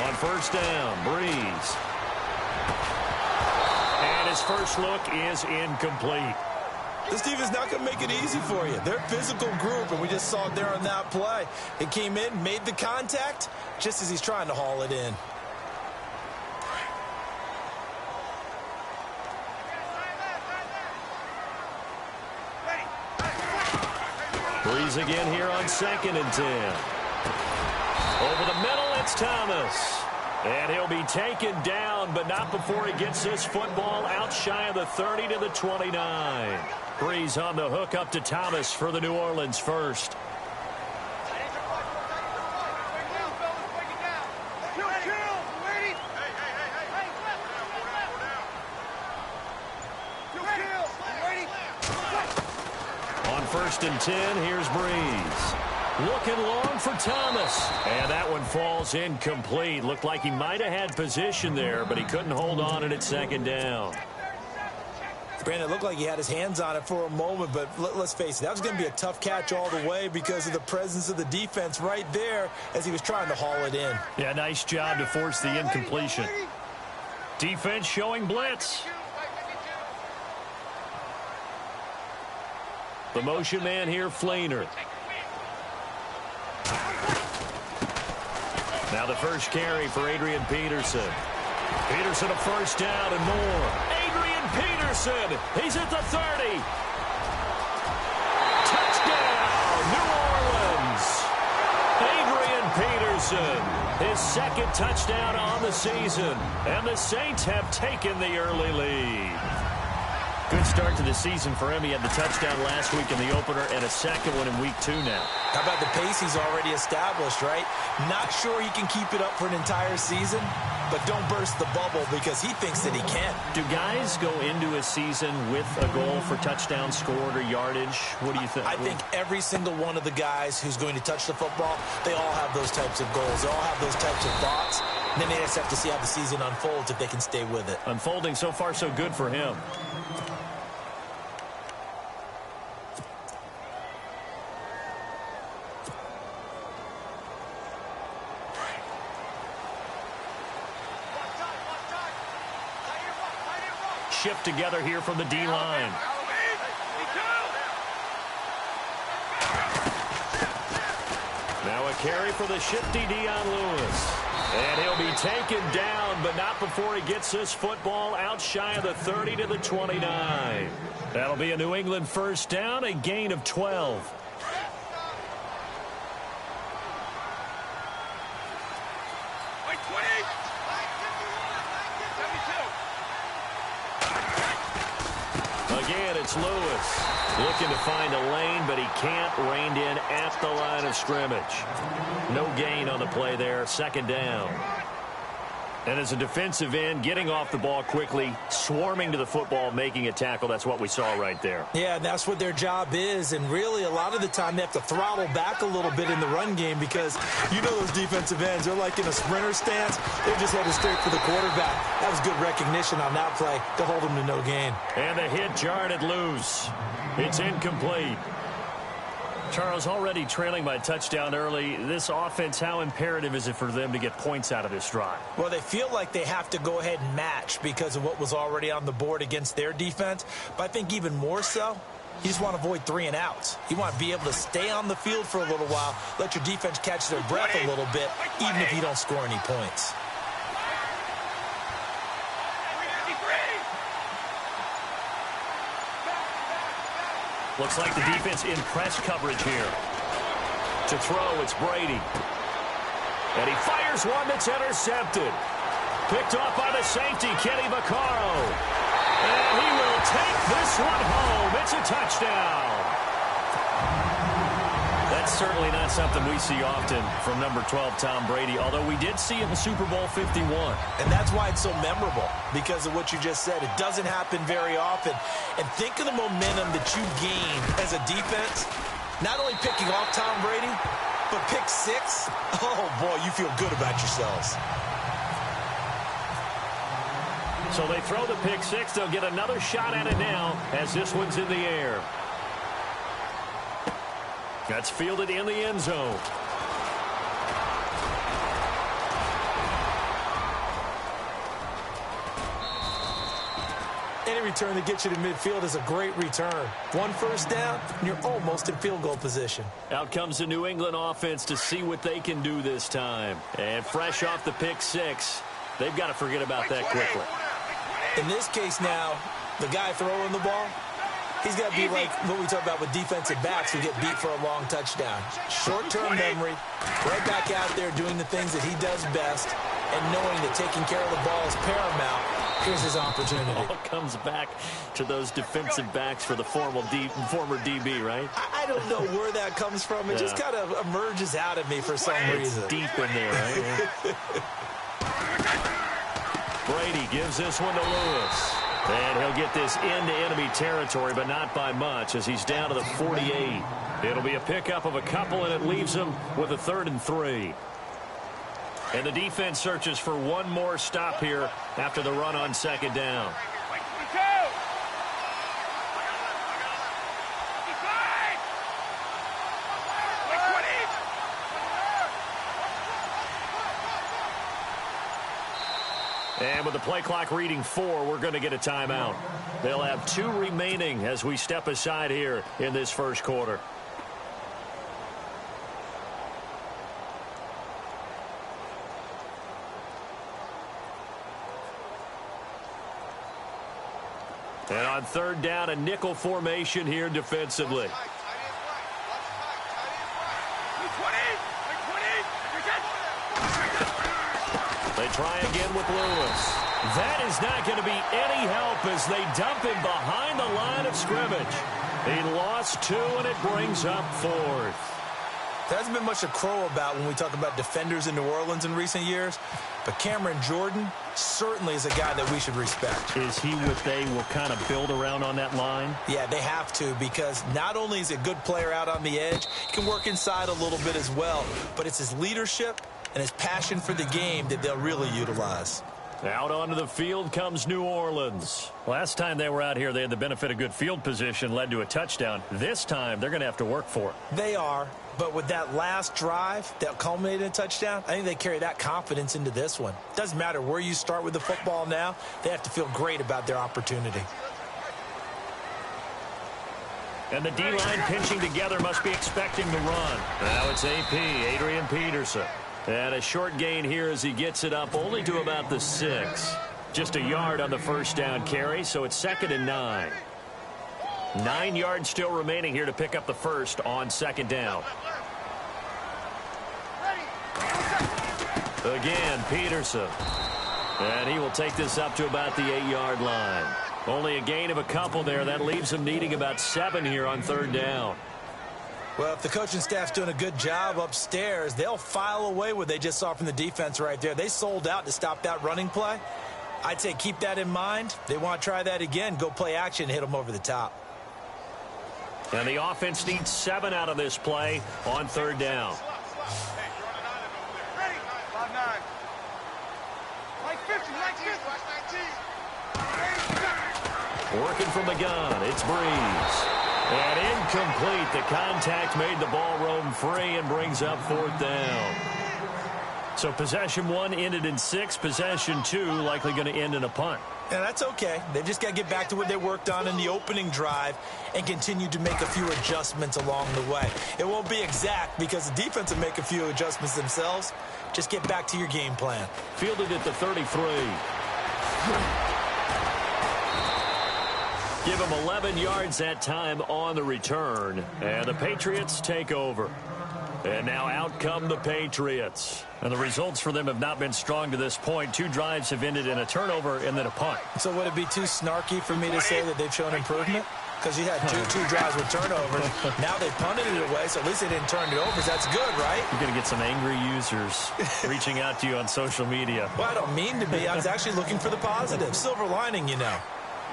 On first down, Breeze. And his first look is incomplete. This team is not going to make it easy for you. They're a physical group, and we just saw it there on that play. It came in, made the contact, just as he's trying to haul it in. Breeze again here on 2nd and 10. Over the middle, it's Thomas. And he'll be taken down, but not before he gets this football out shy of the 30 to the 29. Breeze on the hook up to Thomas for the New Orleans first. On 1st and 10, here's Breeze. Looking long for Thomas. And that one falls incomplete. Looked like he might have had position there, but he couldn't hold on and it's 2nd down. Brandon, it looked like he had his hands on it for a moment, but let's face it, that was going to be a tough catch all the way because of the presence of the defense right there as he was trying to haul it in. Yeah, nice job to force the incompletion. Defense showing blitz. The motion man here, Fleener. Now the first carry for Adrian Peterson. Peterson a first down and more. Adrian Peterson, he's at the 30. Touchdown, New Orleans. Adrian Peterson, his 2nd touchdown on the season. And the Saints have taken the early lead. Good start to the season for him. He had the touchdown last week in the opener and a second one in week 2 now. How about the pace he's already established, right? Not sure he can keep it up for an entire season, but don't burst the bubble because he thinks that he can. Do guys go into a season with a goal for touchdown scored or yardage? What do you think? I think every single one of the guys who's going to touch the football, they all have those types of goals. They all have those types of thoughts. And then they just have to see how the season unfolds if they can stay with it. Unfolding so far so good for him. Shift together here from the D-line. Now a carry for the shifty Dion Lewis. And he'll be taken down, but not before he gets this football out shy of the 30 to the 29. That'll be a New England first down, a gain of 12. Again, it's Lewis looking to find a lane, but he can't. Reined in at the line of scrimmage. No gain on the play there. 2nd down. And as a defensive end, getting off the ball quickly, swarming to the football, making a tackle. That's what we saw right there. Yeah, that's what their job is. And really, a lot of the time, they have to throttle back a little bit in the run game because you know those defensive ends. They're like in a sprinter stance. They're just headed straight for the quarterback. That was good recognition on that play to hold him to no gain. And the hit jarred it loose. It's incomplete. Charles, already trailing by a touchdown early. This offense, how imperative is it for them to get points out of this drive? Well, they feel like they have to go ahead and match because of what was already on the board against their defense. But I think even more so, you just want to avoid 3 and outs. You want to be able to stay on the field for a little while, let your defense catch their breath a little bit, even if you don't score any points. Looks like the defense in press coverage here. To throw, it's Brady. And he fires one that's intercepted. Picked off by the safety, Kenny Vaccaro. And he will take this one home. It's a touchdown. That's certainly not something we see often from number 12, Tom Brady, although we did see him in Super Bowl 51. And that's why it's so memorable, because of what you just said. It doesn't happen very often. And think of the momentum that you gain as a defense, not only picking off Tom Brady, but pick 6. Oh, boy, you feel good about yourselves. So they throw the pick 6. They'll get another shot at it now as this one's in the air. That's fielded in the end zone. Any return that gets you to midfield is a great return. One first down, and you're almost in field goal position. Out comes the New England offense to see what they can do this time. And fresh off the pick six, they've got to forget about that quickly. In this case now, the guy throwing the ball, he's got to be like what we talk about with defensive backs who get beat for a long touchdown. Short-term memory, right back out there doing the things that he does best, and knowing that taking care of the ball is paramount. Here's his opportunity. It all comes back to those defensive backs for the former DB, right? I don't know where that comes from. It just kind of emerges out of me for some reason. It's deep in there, right? Brady gives this one to Lewis. And he'll get this into enemy territory, but not by much, as he's down to the 48. It'll be a pickup of a couple, and it leaves him with a 3rd and 3. And the defense searches for one more stop here after the run on 2nd down. And with the play clock reading 4, we're going to get a timeout. They'll have 2 remaining as we step aside here in this first quarter. And on 3rd down, a nickel formation here defensively. They try again with Lewis. That is not going to be any help as they dump him behind the line of scrimmage. He lost 2, and it brings up 4th. There hasn't been much to crow about when we talk about defenders in New Orleans in recent years, but Cameron Jordan certainly is a guy that we should respect. Is he what they will kind of build around on that line? Yeah, they have to, because not only is he a good player out on the edge, he can work inside a little bit as well, but it's his leadership and his passion for the game that they'll really utilize. Out onto the field comes New Orleans. Last time they were out here, they had the benefit of good field position, led to a touchdown. This time, they're going to have to work for it. They are, but with that last drive that culminated in a touchdown, I think they carry that confidence into this one. Doesn't matter where you start with the football now, they have to feel great about their opportunity. And the D-line pinching together must be expecting the run. Now it's AP, Adrian Peterson. And a short gain here as he gets it up only to about the 6. Just a yard on the first down carry, so it's 2nd and 9. 9 yards still remaining here to pick up the first on 2nd down. Again, Peterson. And he will take this up to about the 8-yard line. Only a gain of a couple there. That leaves him needing about 7 here on 3rd down. Well, if the coaching staff's doing a good job upstairs, they'll file away what they just saw from the defense right there. They sold out to stop that running play. I'd say keep that in mind. They want to try that again. Go play action, hit them over the top. And the offense needs 7 out of this play on 3rd down. Working from the gun, it's Breeze. And incomplete. The contact made the ball roam free and brings up 4th down. So possession 1 ended in 6. Possession 2 likely going to end in a punt. And that's okay. They've just got to get back to what they worked on in the opening drive and continue to make a few adjustments along the way. It won't be exact because the defense will make a few adjustments themselves. Just get back to your game plan. Fielded at the 33. Give him 11 yards that time on the return. And the Patriots take over. And now out come the Patriots. And the results for them have not been strong to this point. 2 drives have ended in a turnover and then a punt. So would it be too snarky for me to say that they've shown improvement? Because you had two drives with turnovers. Now they punted it away, so at least they didn't turn it over. So that's good, right? You're going to get some angry users reaching out to you on social media. Well, I don't mean to be. I was actually looking for the positive. Silver lining, you know.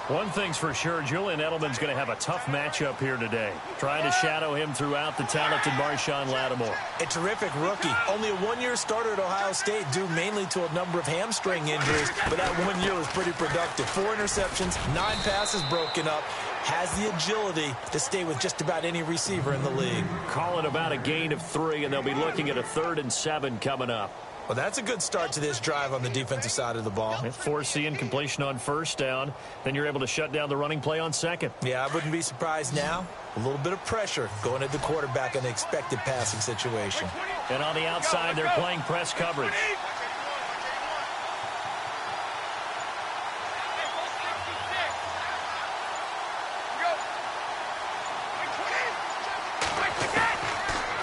One thing's for sure, Julian Edelman's going to have a tough matchup here today. Trying to shadow him throughout the talented Marshawn Lattimore. A terrific rookie. Only a 1-year starter at Ohio State due mainly to a number of hamstring injuries, but that 1 year was pretty productive. 4 interceptions, 9 passes broken up. Has the agility to stay with just about any receiver in the league. Call it about a gain of 3, and they'll be looking at a 3rd and 7 coming up. Well, that's a good start to this drive on the defensive side of the ball. Forcing completion on first down. Then you're able to shut down the running play on second. Yeah, I wouldn't be surprised now. A little bit of pressure going at the quarterback in the expected passing situation. And on the outside, they're playing press coverage.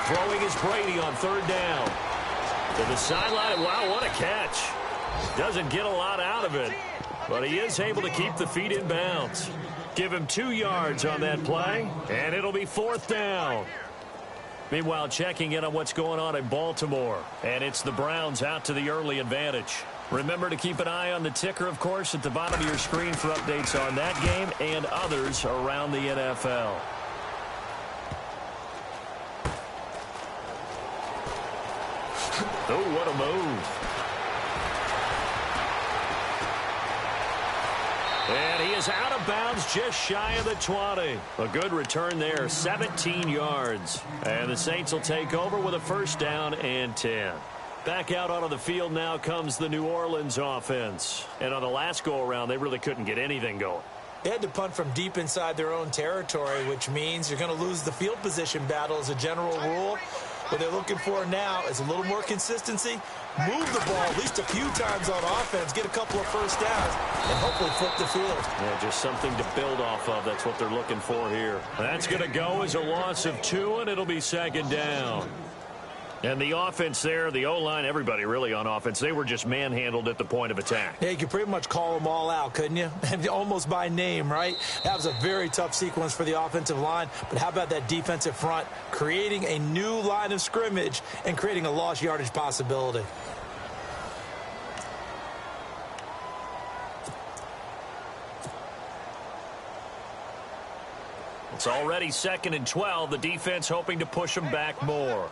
Throwing is Brady on third down. To the sideline. Wow, what a catch. Doesn't get a lot out of it, but he is able to keep the feet in bounds. Give him 2 yards on that play, and it'll be fourth down. Meanwhile, checking in on what's going on in Baltimore, and it's the Browns out to the early advantage. Remember to keep an eye on the ticker, of course, at the bottom of your screen for updates on that game and others around the NFL. Oh, what a move. And he is out of bounds just shy of the 20. A good return there, 17 yards. And the Saints will take over with a first down and 10. Back out onto the field now comes the New Orleans offense. And on the last go-around, they really couldn't get anything going. They had to punt from deep inside their own territory, which means you're going to lose the field position battle as a general rule. What they're looking for now is a little more consistency, move the ball at least a few times on offense, get a couple of first downs, and hopefully flip the field. Yeah, just something to build off of. That's what they're looking for here. That's going to go as a loss of 2, and it'll be second down. And the offense there, the O-line, everybody really on offense, they were just manhandled at the point of attack. Yeah, you could pretty much call them all out, couldn't you? Almost by name, right? That was a very tough sequence for the offensive line. But how about that defensive front, creating a new line of scrimmage and creating a lost yardage possibility? It's already second and 12. The defense hoping to push them back more.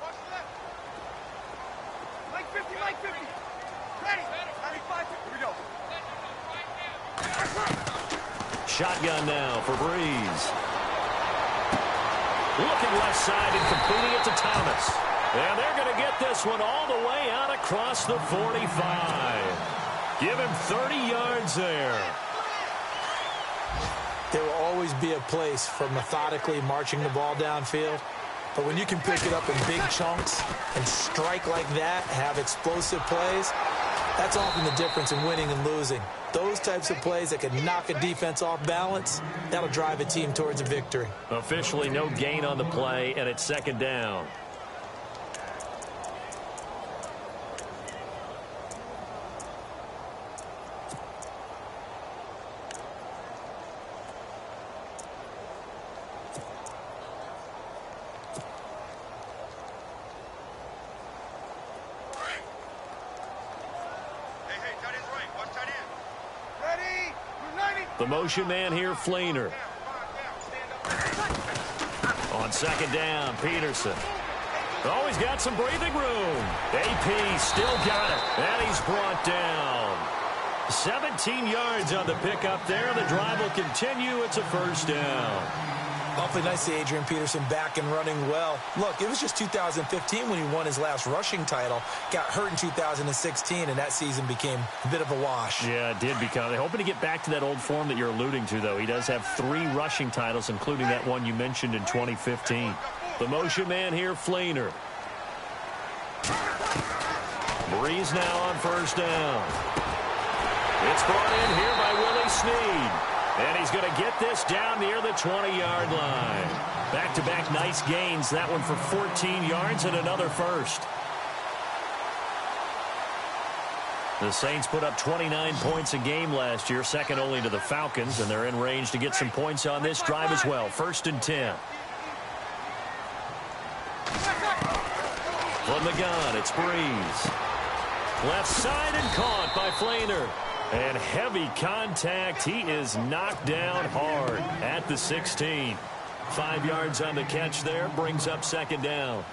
Shotgun now for Breeze. Looking left side and completing it to Thomas. And they're going to get this one all the way out across the 45. Give him 30 yards there. There will always be a place for methodically marching the ball downfield. But when you can pick it up in big chunks and strike like that, have explosive plays, that's often the difference in winning and losing. Those types of plays that can knock a defense off balance, that'll drive a team towards a victory. Officially no gain on the play, and it's second down. The motion man here, Fleener. On second down, Peterson. Oh, he's got some breathing room. AP still got it. And he's brought down. 17 yards on the pickup there. The drive will continue. It's a first down. Awfully nice to see Adrian Peterson back and running well. Look, it was just 2015 when he won his last rushing title. Got hurt in 2016, and that season became a bit of a wash. Yeah, it did become. They're hoping to get back to that old form that you're alluding to, though. He does have 3 rushing titles, including that one you mentioned in 2015. The motion man here, Fleener. Breeze now on first down. It's brought in here by Willie Snead. And he's going to get this down near the 20-yard line. Back-to-back nice gains. That one for 14 yards and another first. The Saints put up 29 points a game last year, second only to the Falcons, and they're in range to get some points on this drive as well. First and 10. From the gun, it's Breeze. Left side and caught by Fleener. And heavy contact. He is knocked down hard at the 16. 5 yards on the catch there. Brings up second down.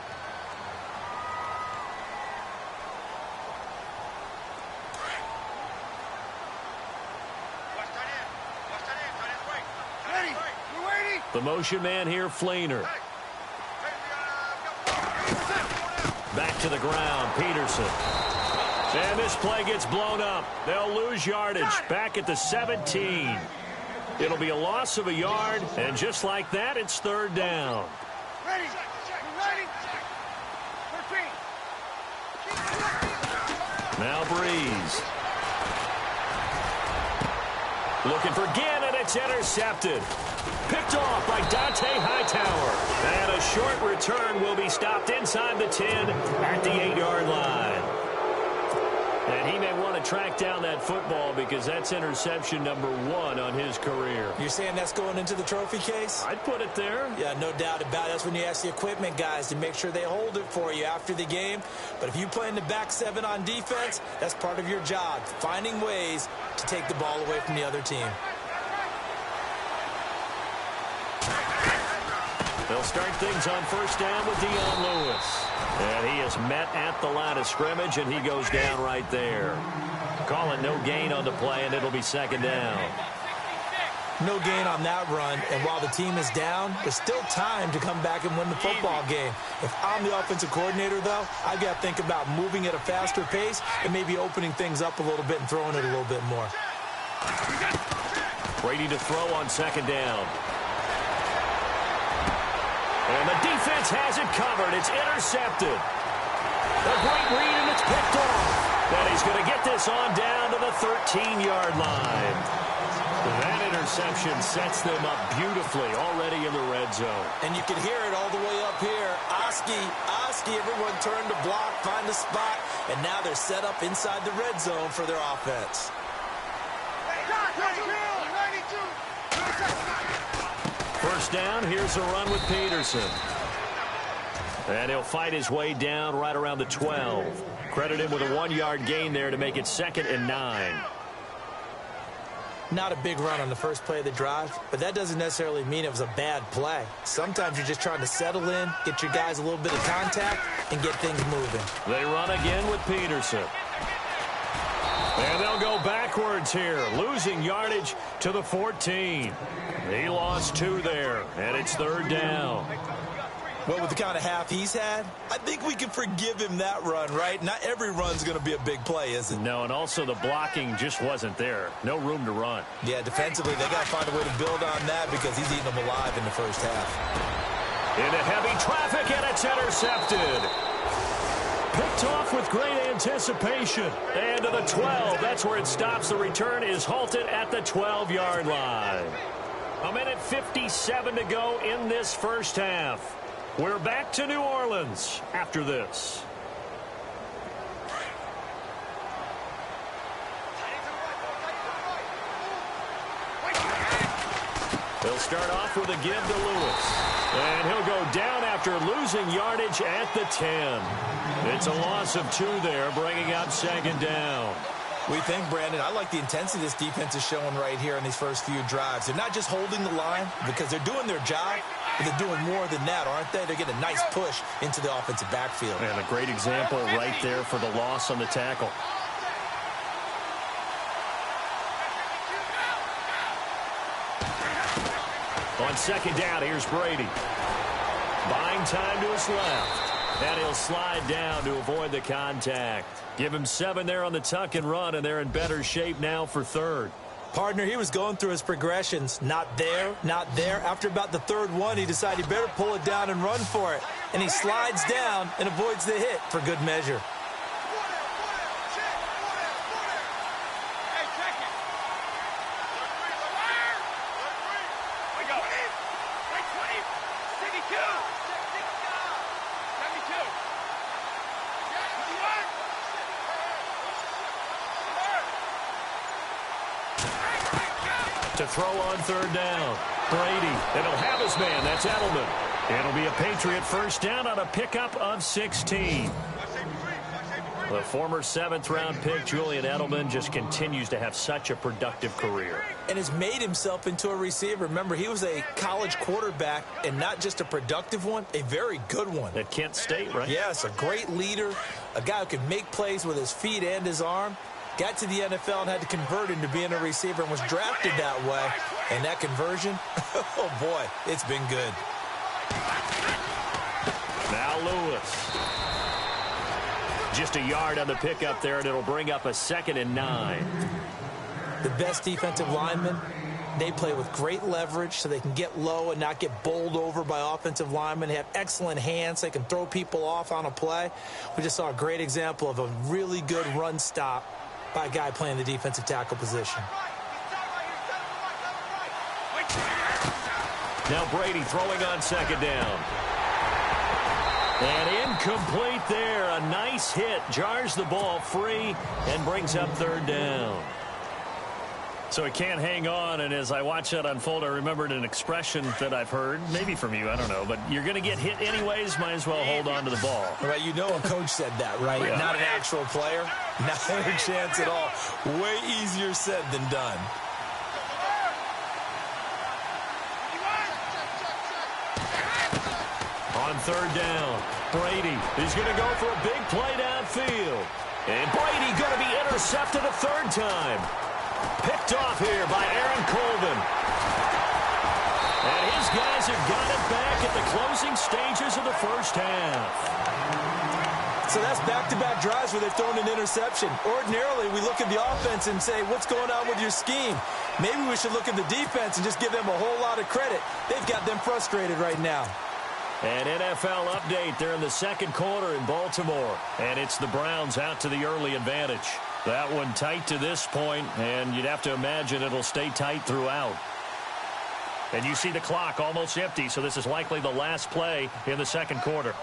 The motion man here, Fleener. Back to the ground, Peterson. And this play gets blown up. They'll lose yardage back at the 17. It'll be a loss of a yard, and just like that, it's third down. Ready. Now Breeze. Looking for Ginn, and it's intercepted. Picked off by Dante Hightower. And a short return will be stopped inside the 10 at the 8-yard line. And he may want to track down that football because that's interception number 1 on his career. You're saying that's going into the trophy case? I'd put it there. Yeah, no doubt about it. That's when you ask the equipment guys to make sure they hold it for you after the game. But if you play in the back 7 on defense, that's part of your job, finding ways to take the ball away from the other team. They'll start things on first down with Dion Lewis. And he is met at the line of scrimmage, and he goes down right there. Call it no gain on the play, and it'll be second down. No gain on that run, and while the team is down, there's still time to come back and win the football game. If I'm the offensive coordinator, though, I've got to think about moving at a faster pace and maybe opening things up a little bit and throwing it a little bit more. Brady to throw on second down. And the defense has it covered. It's intercepted. A great read, and it's picked off. And he's going to get this on down to the 13-yard line. That interception sets them up beautifully already in the red zone. And you can hear it all the way up here. Oski, everyone turned to block, find a spot, and now they're set up inside the red zone for their offense. First down, here's a run with Peterson. And he'll fight his way down right around the 12. Credit him with a 1-yard gain there to make it 2nd and 9. Not a big run on the first play of the drive, but that doesn't necessarily mean it was a bad play. Sometimes you're just trying to settle in, get your guys a little bit of contact, and get things moving. They run again with Peterson. And they'll go backwards here, losing yardage to the 14. He lost 2 there, and it's third down. Well, with the kind of half he's had, I think we can forgive him that run, right? Not every run's going to be a big play, is it? No, and also the blocking just wasn't there. No room to run. Yeah, defensively, they got to find a way to build on that because he's eating them alive in the first half. Into heavy traffic, and it's intercepted. Picked off with great anticipation. And to the 12, that's where it stops. The return is halted at the 12-yard line. 1:57 to go in this first half. We're back to New Orleans after this. They'll start off with a give to Lewis. And he'll go down after losing yardage at the 10. It's a loss of 2 there, bringing up second down. We think, Brandon, I like the intensity this defense is showing right here in these first few drives. They're not just holding the line because they're doing their job, but they're doing more than that, aren't they? They're getting a nice push into the offensive backfield. And a great example right there for the loss on the tackle. On second down, here's Brady. Buying time to his left. And he'll slide down to avoid the contact. Give him 7 there on the tuck and run, and they're in better shape now for third. Partner, he was going through his progressions. Not there, not there. After about the third one, he decided he better pull it down and run for it. And he slides down and avoids the hit for good measure. To throw on third down. Brady, and he'll have his man. That's Edelman. It'll be a Patriot first down on a pickup of 16. The former 7th-round pick, Julian Edelman, just continues to have such a productive career. And has made himself into a receiver. Remember, he was a college quarterback, and not just a productive one, a very good one. At Kent State, right? Yes, a great leader, a guy who could make plays with his feet and his arm. Got to the NFL and had to convert into being a receiver and was drafted that way. And that conversion, oh boy, it's been good. Now Lewis. Just a yard on the pickup there, and it'll bring up a 2nd and 9. The best defensive linemen, they play with great leverage so they can get low and not get bowled over by offensive linemen. They have excellent hands. They can throw people off on a play. We just saw a great example of a really good run stop by a guy playing the defensive tackle position. Now Brady throwing on 2nd down. And incomplete there. A nice hit. Jars the ball free and brings up 3rd down. So he can't hang on, and as I watch that unfold, I remembered an expression that I've heard, maybe from you, I don't know, but you're going to get hit anyways, might as well hold on to the ball. Right, you know a coach said that, right? Yeah. Not an actual player. Not a chance at all. Way easier said than done. On 3rd down, Brady is going to go for a big play downfield. And Brady going to be intercepted a 3rd time. Picked off here by Aaron Colvin. And his guys have got it back at the closing stages of the 1st half. So that's back-to-back drives where they've thrown an interception. Ordinarily, we look at the offense and say, what's going on with your scheme? Maybe we should look at the defense and just give them a whole lot of credit. They've got them frustrated right now. An NFL update there in the 2nd quarter in Baltimore. And it's the Browns out to the early advantage. That one tight to this point, and you'd have to imagine it'll stay tight throughout. And you see the clock almost empty, so this is likely the last play in the 2nd quarter.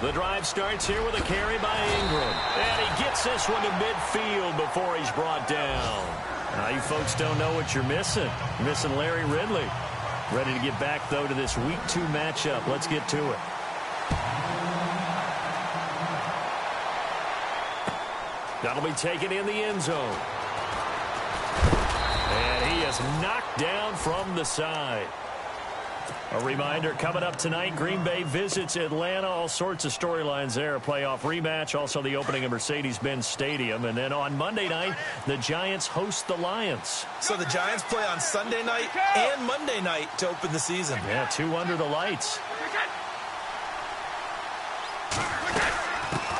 The drive starts here with a carry by Ingram. And he gets this one to midfield before he's brought down. Now, you folks don't know what you're missing. You're missing Larry Ridley. Ready to get back, though, to this Week 2 matchup. Let's get to it. That'll be taken in the end zone. And he is knocked down from the side. A reminder, coming up tonight, Green Bay visits Atlanta. All sorts of storylines there. A playoff rematch, also the opening of Mercedes-Benz Stadium. And then on Monday night, the Giants host the Lions. So the Giants play on Sunday night and Monday night to open the season. Yeah, 2 under the lights.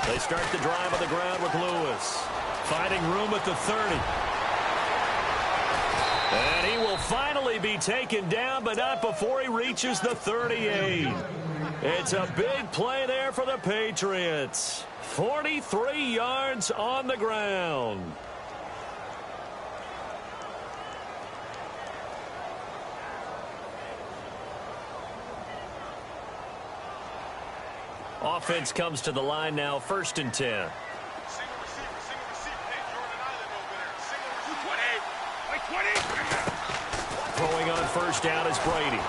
They start the drive on the ground with Lewis. Finding room at the 30. And he will finally be taken down, but not before he reaches the 38. It's a big play there for the Patriots. 43 yards on the ground. Offense comes to the line now, 1st and 10. Throwing on 1st down is Brady.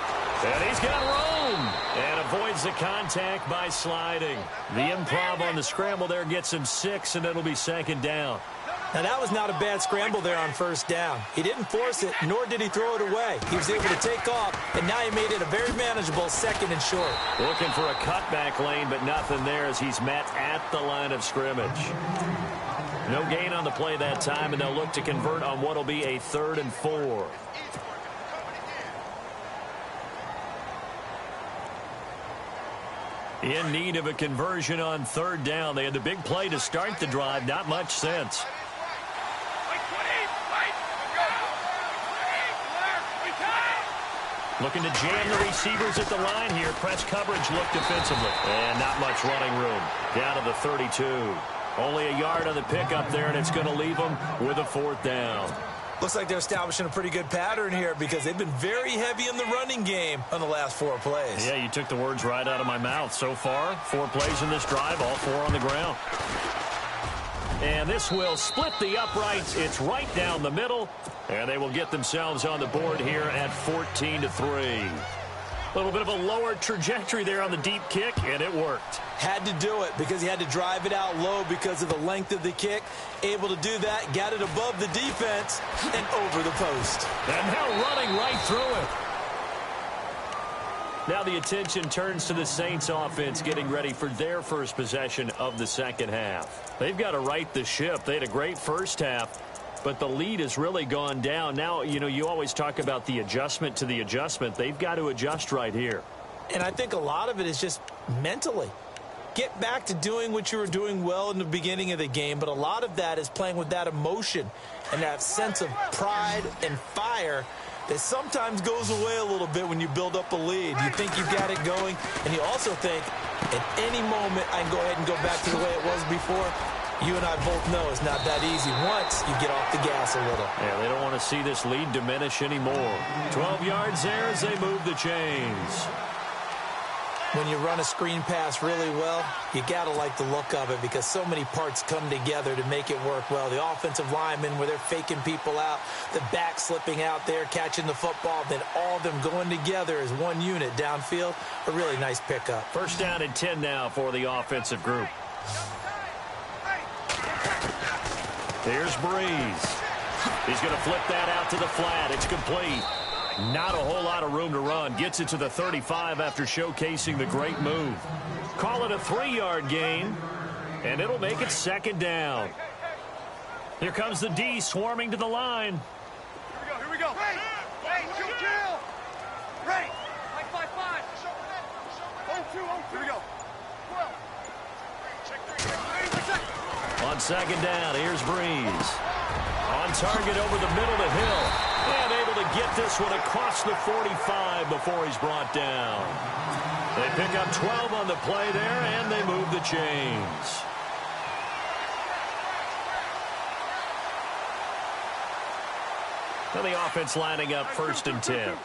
And he's got room. And avoids the contact by sliding. The improv on the scramble there gets him 6, and it'll be 2nd down. Now, that was not a bad scramble there on 1st down. He didn't force it, nor did he throw it away. He was able to take off, and now he made it a very manageable 2nd and short. Looking for a cutback lane, but nothing there as he's met at the line of scrimmage. No gain on the play that time, and they'll look to convert on what will be a 3rd and 4. In need of a conversion on 3rd down. They had the big play to start the drive. Not much sense. Looking to jam the receivers at the line here. Press coverage look defensively. And not much running room. Down to the 32. Only a yard on the pickup there, and it's going to leave them with a 4th down. Looks like they're establishing a pretty good pattern here because they've been very heavy in the running game on the last 4 plays. Yeah, you took the words right out of my mouth. So far, 4 plays in this drive, all 4 on the ground. And this will split the uprights. It's right down the middle, and they will get themselves on the board here at 14-3. A little bit of a lower trajectory there on the deep kick, and it worked. Had to do it because he had to drive it out low because of the length of the kick. Able to do that, got it above the defense, and over the post. And now running right through it. Now the attention turns to the Saints offense getting ready for their first possession of the 2nd half. They've got to right the ship. They had a great first half, but the lead has really gone down. Now, you know, you always talk about the adjustment to the adjustment. They've got to adjust right here. And I think a lot of it is just mentally. Get back to doing what you were doing well in the beginning of the game, but a lot of that is playing with that emotion and that sense of pride and fire that sometimes goes away a little bit when you build up a lead. You think you've got it going, and you also think at any moment I can go ahead and go back to the way it was before. You and I both know it's not that easy once you get off the gas a little. Yeah, they don't want to see this lead diminish anymore. 12 yards there as they move the chains. When you run a screen pass really well, you got to like the look of it because so many parts come together to make it work well. The offensive linemen, where they're faking people out, the back slipping out there, catching the football, then all of them going together as one unit downfield. A really nice pickup. First down and 10 now for the offensive group. Here's Breeze. He's going to flip that out to the flat. It's complete. Not a whole lot of room to run. Gets it to the 35 after showcasing the great move. Call it a 3-yard gain, and it'll make it second down. Here comes the D swarming to the line. Here we go. Hey, chill. Right. 5-5. 0-2. Here we go. On second down, here's Breeze. On target over the middle to Hill. And able to get this one across the 45 before he's brought down. They pick up 12 on the play there, and they move the chains. And the offense lining up first and 10.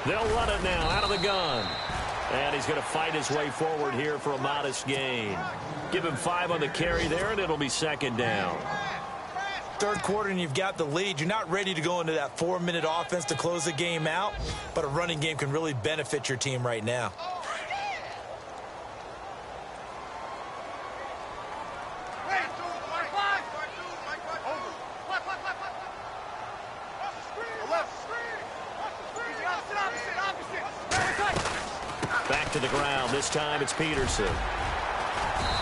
They'll run it now out of the gun. And he's going to fight his way forward here for a modest gain. Give him 5 on the carry there, and it'll be second down. Third quarter, and you've got the lead. You're not ready to go into that 4-minute offense to close the game out, but a running game can really benefit your team right now. Back to the ground. This time it's Peterson.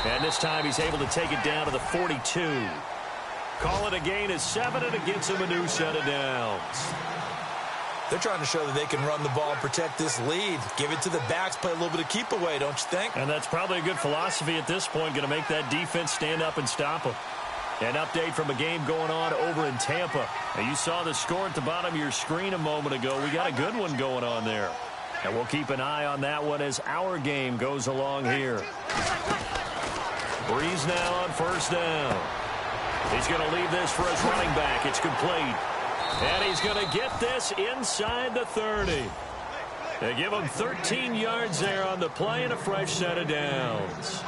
And this time he's able to take it down to the 42. Call it a gain of 7, and it gets him a new set of downs. They're trying to show that they can run the ball and protect this lead. Give it to the backs, play a little bit of keep away, don't you think? And that's probably a good philosophy at this point, going to make that defense stand up and stop them. An update from a game going on over in Tampa. And you saw the score at the bottom of your screen a moment ago. We got a good one going on there. And we'll keep an eye on that one as our game goes along here. Breeze now on first down. He's going to leave this for his running back. It's complete. And he's going to get this inside the 30. They give him 13 yards there on the play and a fresh set of downs.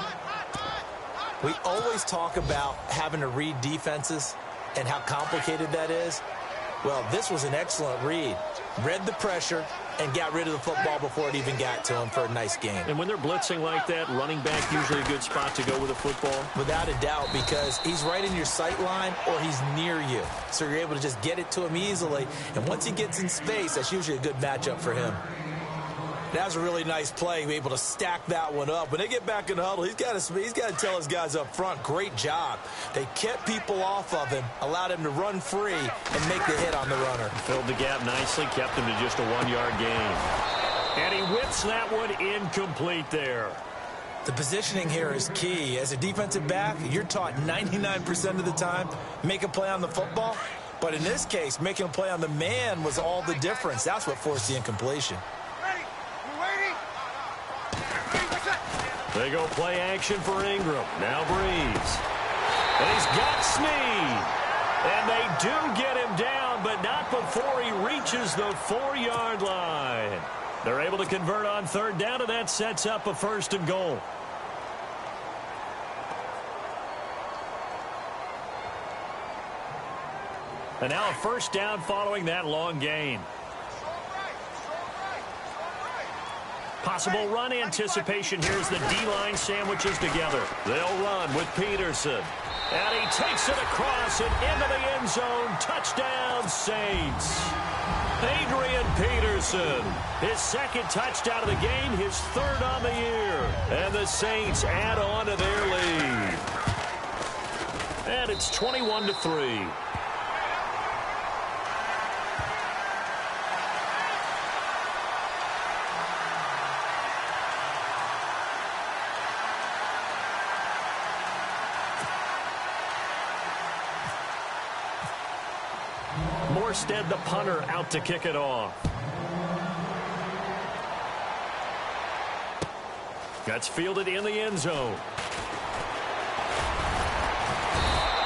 We always talk about having to read defenses and how complicated that is. Well, this was an excellent read. Read the pressure and got rid of the football before it even got to him for a nice game. And when they're blitzing like that, running back usually a good spot to go with a football? Without a doubt, because he's right in your sight line or he's near you. So you're able to just get it to him easily. And once he gets in space, that's usually a good matchup for him. That was a really nice play, be able to stack that one up. When they get back in the huddle, he's got to tell his guys up front, great job. They kept people off of him, allowed him to run free and make the hit on the runner. Filled the gap nicely, kept him to just a 1-yard gain. And he whips that one incomplete there. The positioning here is key. As a defensive back, you're taught 99% of the time, make a play on the football. But in this case, making a play on the man was all the difference. That's what forced the incompletion. They go play action for Ingram. Now Breeze. And he's got Snead. And they do get him down, but not before he reaches the 4-yard line. They're able to convert on third down, and that sets up a first and goal. And now a first down following that long gain. Possible run anticipation here as the D-line sandwiches together. They'll run with Peterson. And he takes it across and into the end zone. Touchdown, Saints. Adrian Peterson, his second touchdown of the game, his third on the year. And the Saints add on to their lead. And it's 21-3. Morstead, the punter, out to kick it off. That's fielded in the end zone.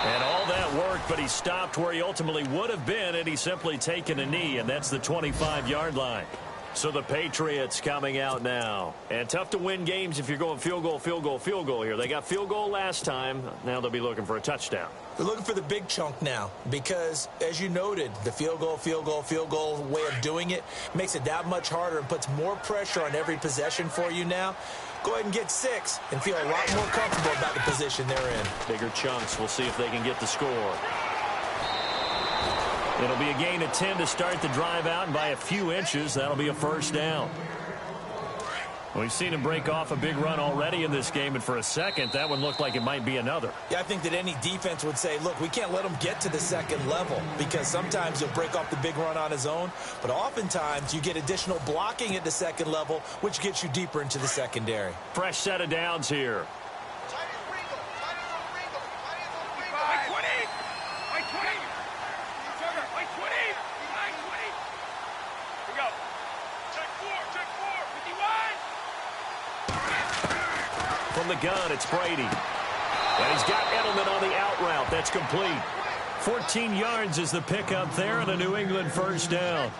And all that worked, but he stopped where he ultimately would have been, and he's simply taken a knee, and that's the 25-yard line. So the Patriots coming out now. And tough to win games if you're going field goal, field goal, field goal here. They got field goal last time. Now they'll be looking for a touchdown. They're looking for the big chunk now because, as you noted, the field goal, field goal, field goal way of doing it makes it that much harder and puts more pressure on every possession for you now. Go ahead and get 6 and feel a lot more comfortable about the position they're in. Bigger chunks. We'll see if they can get the score. It'll be a gain of 10 to start the drive out, and by a few inches, that'll be a first down. We've seen him break off a big run already in this game, and for a second, that one looked like it might be another. Yeah, I think that any defense would say, look, we can't let him get to the second level because sometimes he'll break off the big run on his own, but oftentimes you get additional blocking at the second level, which gets you deeper into the secondary. Fresh set of downs here. From the gun, it's Brady. And he's got Edelman on the out route. That's complete. 14 yards is the pickup there and a New England first down.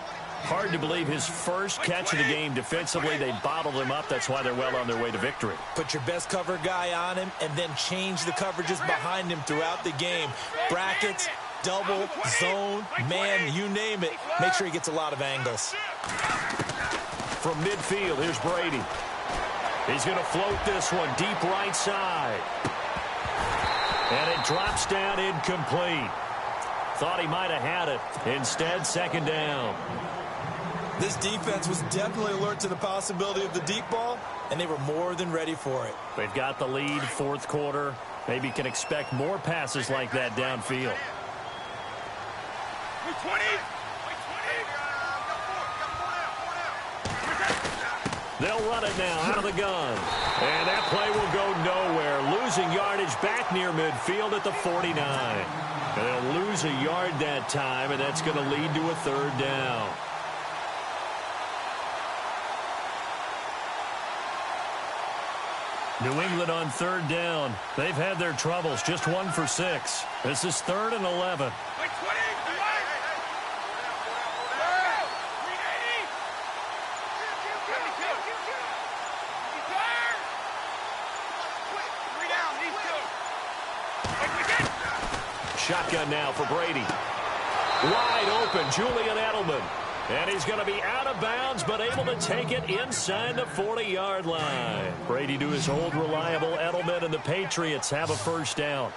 Hard to believe his first catch of the game defensively. They bottled him up. That's why they're well on their way to victory. Put your best cover guy on him and then change the coverages behind him throughout the game. Brackets, double, zone, man, you name it. Make sure he gets a lot of angles. From midfield, here's Brady. He's going to float this one deep right side. And it drops down incomplete. Thought he might have had it. Instead, second down. This defense was definitely alert to the possibility of the deep ball, and they were more than ready for it. They've got the lead, fourth quarter. Maybe can expect more passes like that downfield. 20. They'll run it now out of the gun. And that play will go nowhere. Losing yardage back near midfield at the 49. And they'll lose a yard that time, and that's going to lead to a third down. New England on third down. They've had their troubles. Just 1 for 6. This is 3rd and 11. Shotgun now for Brady. Wide open, Julian Edelman. And he's going to be out of bounds, but able to take it inside the 40-yard line. Brady to his old reliable Edelman, and the Patriots have a first down.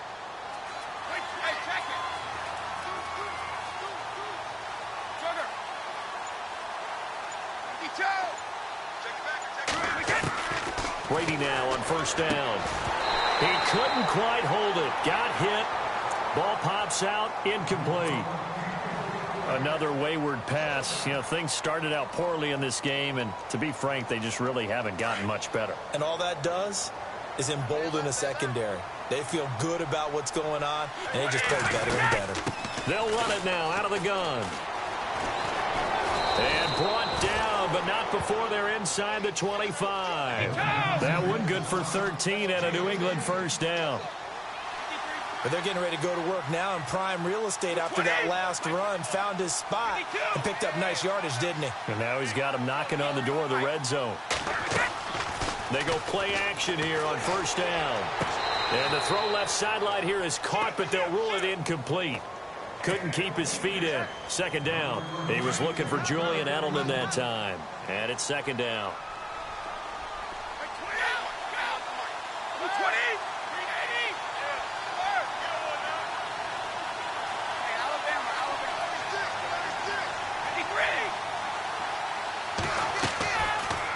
Brady now on first down. He couldn't quite hold it. Got hit. Ball pops out, incomplete. Another wayward pass. You know, things started out poorly in this game, and to be frank, they just really haven't gotten much better. And all that does is embolden a secondary. They feel good about what's going on, and they just play better and better. They'll run it now out of the gun. And brought down, but not before they're inside the 25. That one good for 13 and a New England first down. But they're getting ready to go to work now in prime real estate after that last run. Found his spot and picked up nice yardage, didn't he? And now he's got him knocking on the door of the red zone. They go play action here on first down. And the throw left sideline here is caught, but they'll rule it incomplete. Couldn't keep his feet in. Second down. He was looking for Julian Edelman that time. And it's second down.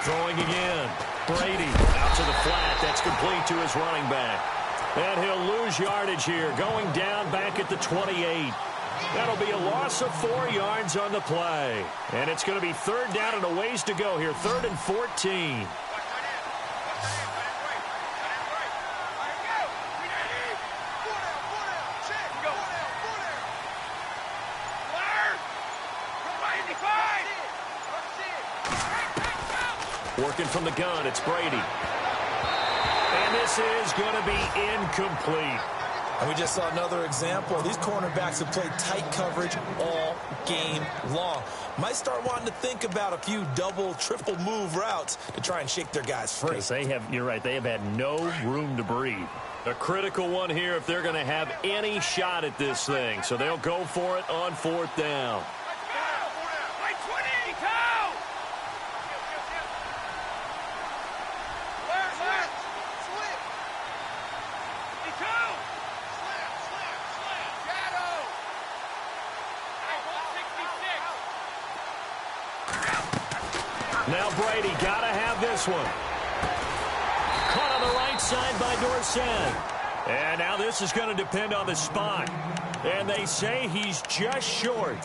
Throwing again. Brady out to the flat. That's complete to his running back. And he'll lose yardage here. Going down back at the 28. That'll be a loss of 4 yards on the play. And it's going to be third down and a ways to go here. 3rd and 14. Working from the gun, it's Brady. And this is going to be incomplete. And we just saw another example. These cornerbacks have played tight coverage all game long. Might start wanting to think about a few double, triple move routes to try and shake their guys free. You're right, they have had no room to breathe. A critical one here if they're going to have any shot at this thing. So they'll go for it on 4th down. Now Brady got to have this one. Caught on the right side by Dorsett. And now this is going to depend on the spot. And they say he's just short.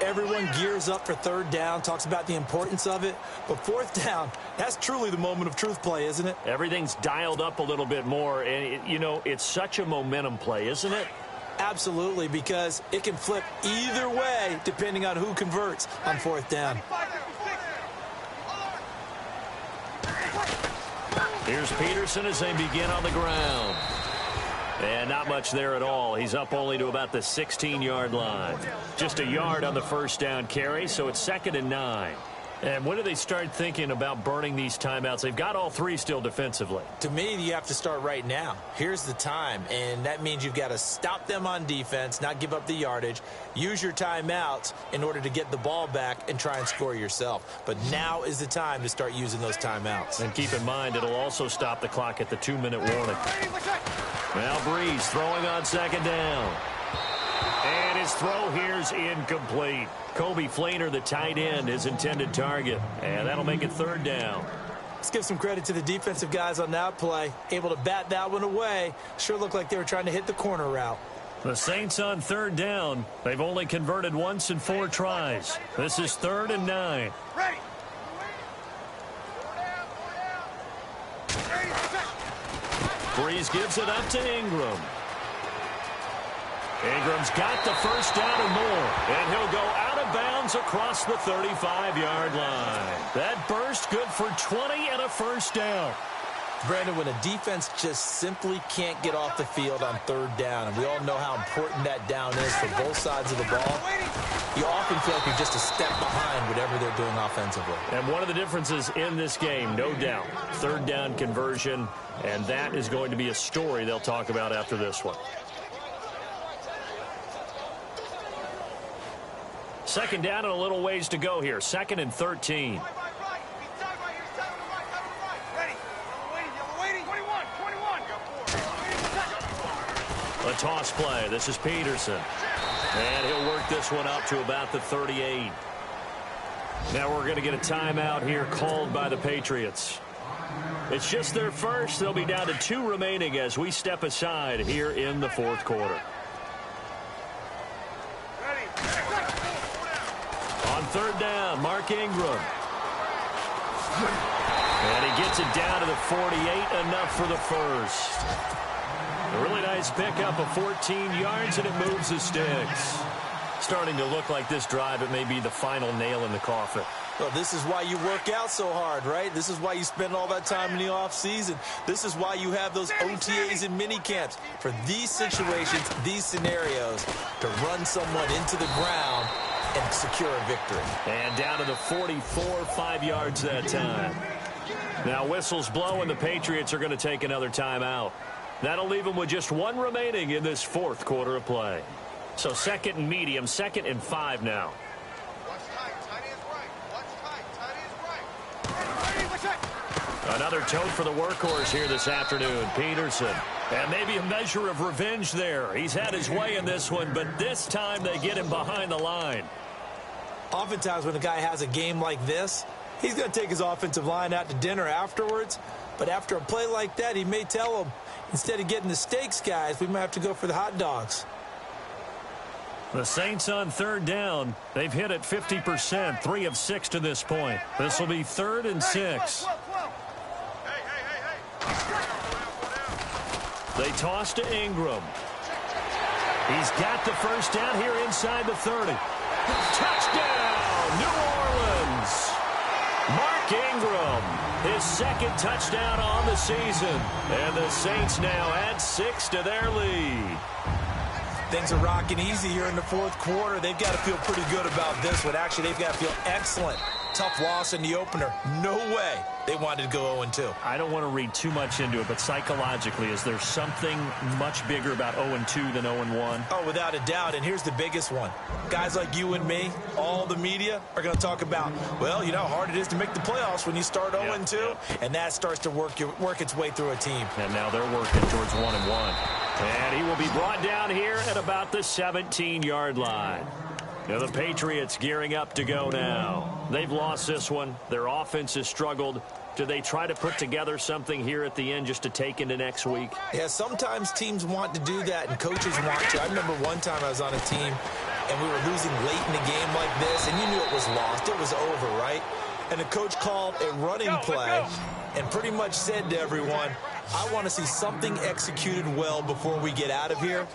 Everyone gears up for 3rd down, talks about the importance of it. But 4th down, that's truly the moment of truth play, isn't it? Everything's dialed up a little bit more. And, it's such a momentum play, isn't it? Absolutely, because it can flip either way depending on who converts on 4th down. Here's Peterson as they begin on the ground. And not much there at all. He's up only to about the 16-yard line. Just a yard on the 1st down carry, so it's 2nd and 9. And when do they start thinking about burning these timeouts? They've got all 3 still defensively. To me, you have to start right now. Here's the time, and that means you've got to stop them on defense, not give up the yardage, use your timeouts in order to get the ball back and try and score yourself. But now is the time to start using those timeouts. And keep in mind, it'll also stop the clock at the 2-minute warning. Now Breeze throwing on 2nd down. And his throw here's incomplete. Kobe Flainer, the tight end, his intended target. And that'll make it 3rd down. Let's give some credit to the defensive guys on that play. Able to bat that one away. Sure looked like they were trying to hit the corner route. The Saints on 3rd down. They've only converted once in 4 tries. This is 3rd and 9. Ready. Breeze gives it up to Ingram. Ingram's got the 1st down and more. And he'll go out of bounds across the 35-yard line. That burst good for 20 and a 1st down. Brandon, when a defense just simply can't get off the field on 3rd down, and we all know how important that down is for both sides of the ball, you often feel like you're just a step behind whatever they're doing offensively. And one of the differences in this game, no doubt, 3rd down conversion, and that is going to be a story they'll talk about after this one. 2nd down and a little ways to go here. 2nd and 13. A toss play. This is Peterson. And he'll work this one up to about the 38. Now we're going to get a timeout here called by the Patriots. It's just their first. They'll be down to 2 remaining as we step aside here in the 4th quarter. On 3rd down, Mark Ingram. And he gets it down to the 48, enough for the 1st. A really nice pickup of 14 yards, and it moves the sticks. Starting to look like this drive, it may be the final nail in the coffin. Well, this is why you work out so hard, right? This is why you spend all that time in the offseason. This is why you have those OTAs and mini camps. For these situations, these scenarios, to run someone into the ground and secure a victory. And down to the 44, 5 yards that time. Now whistles blow, and the Patriots are going to take another timeout. That'll leave them with just 1 remaining in this 4th quarter of play. So 2nd and medium, 2nd and 5 now. Another tote for the workhorse here this afternoon, Peterson. And maybe a measure of revenge there. He's had his way in this one, but this time they get him behind the line. Oftentimes when a guy has a game like this, he's going to take his offensive line out to dinner afterwards. But after a play like that, he may tell them, instead of getting the steaks, guys, we might have to go for the hot dogs. The Saints on 3rd down. They've hit it 50%, 3 of 6 to this point. This will be 3rd and 6. They toss to Ingram. He's got the 1st down here inside the 30. Touchdown, New Orleans. Mark Mark Ingram, his second touchdown on the season. And the Saints now add 6 to their lead. Things are rocking easy here in the fourth quarter. They've got to feel pretty good about this one. Actually, they've got to feel excellent. Tough loss in the opener. No way they wanted to go 0-2. I don't want to read too much into it, but psychologically, is there something much bigger about 0-2 than 0-1? Oh, without a doubt, and here's the biggest one. Guys like you and me, all the media, are going to talk about, well, you know how hard it is to make the playoffs when you start 0-2, and that starts to work its way through a team. And now they're working towards 1-1. And he will be brought down here at about the 17-yard line. Now the Patriots gearing up to go now. They've lost this one. Their offense has struggled. Do they try to put together something here at the end just to take into next week? Yeah, sometimes teams want to do that and coaches want to. I remember one time I was on a team and we were losing late in a game like this, and you knew it was lost. It was over, right? And the coach called a running play and pretty much said to everyone, I want to see something executed well before we get out of here.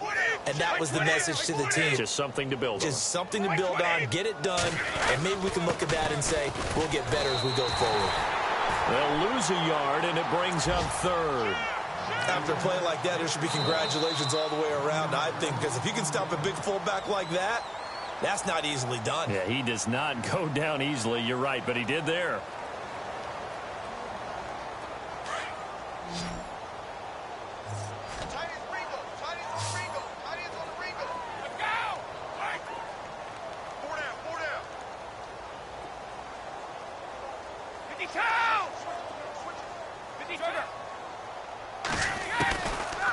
And that was the message to the team. Just something to build on. Just something to build on, get it done, and maybe we can look at that and say, we'll get better as we go forward. They'll lose a yard, and it brings up third. After a play like that, there should be congratulations all the way around, I think, because if you can stop a big fullback like that, that's not easily done. Yeah, he does not go down easily. You're right, but he did there.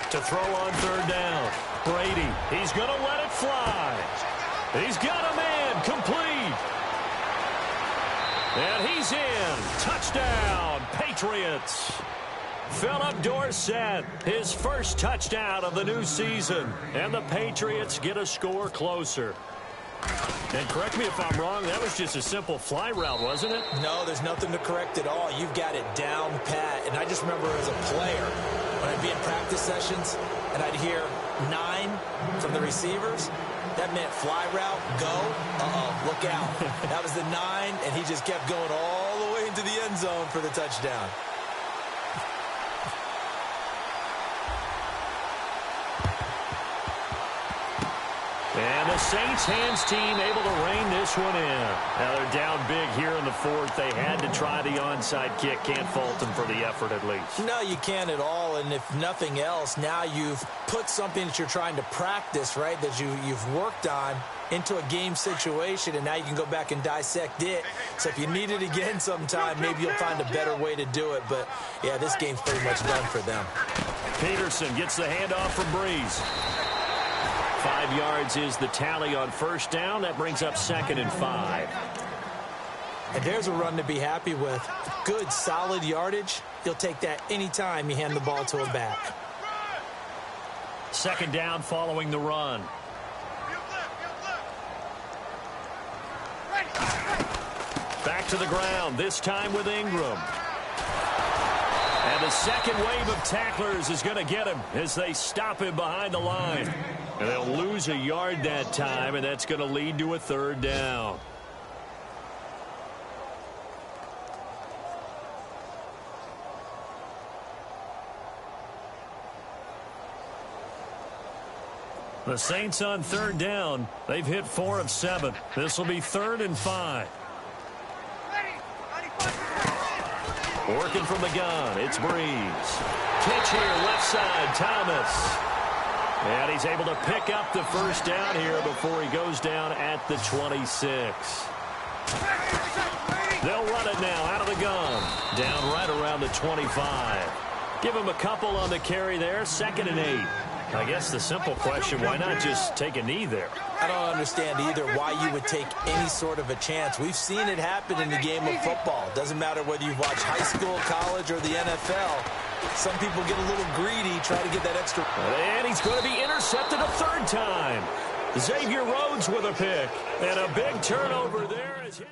To throw on third down. Brady, he's going to let it fly. He's got a man complete. And he's in. Touchdown, Patriots. Philip Dorsett, his first touchdown of the new season. And the Patriots get a score closer. And correct me if I'm wrong, that was just a simple fly route, wasn't it? No, there's nothing to correct at all. You've got it down pat. And I just remember as a player, when I'd be in practice sessions and I'd hear 9 from the receivers, that meant fly route, go, look out. That was the 9, and he just kept going all the way into the end zone for the touchdown. And the Saints hands team able to rein this one in. Now they're down big here in the fourth. They had to try the onside kick. Can't fault them for the effort at least. No, you can't at all. And if nothing else, now you've put something that you're trying to practice, right, that you've worked on into a game situation, and now you can go back and dissect it. So if you need it again sometime, maybe you'll find a better way to do it. But, yeah, this game's pretty much done for them. Peterson gets the handoff from Breeze. 5 yards is the tally on first down. That brings up 2nd and 5. And there's a run to be happy with. Good, solid yardage. You'll take that anytime you hand the ball to a back. 2nd down following the run. Back to the ground, this time with Ingram. And the second wave of tacklers is going to get him as they stop him behind the line. And they'll lose a yard that time, and that's going to lead to a 3rd down. The Saints on 3rd down. They've hit 4 of 7. This will be 3rd and 5. Working from the gun, it's Breeze. Pitch here, left side, Thomas. And he's able to pick up the first down here before he goes down at the 26. They'll run it now out of the gun. Down right around the 25. Give him a couple on the carry there, 2nd and 8. I guess the simple question, why not just take a knee there? I don't understand either why you would take any sort of a chance. We've seen it happen in the game of football. It doesn't matter whether you've watched high school, college, or the NFL. Some people get a little greedy, try to get that extra. And he's going to be intercepted a 3rd time. Xavier Rhodes with a pick. And a big turnover there as his...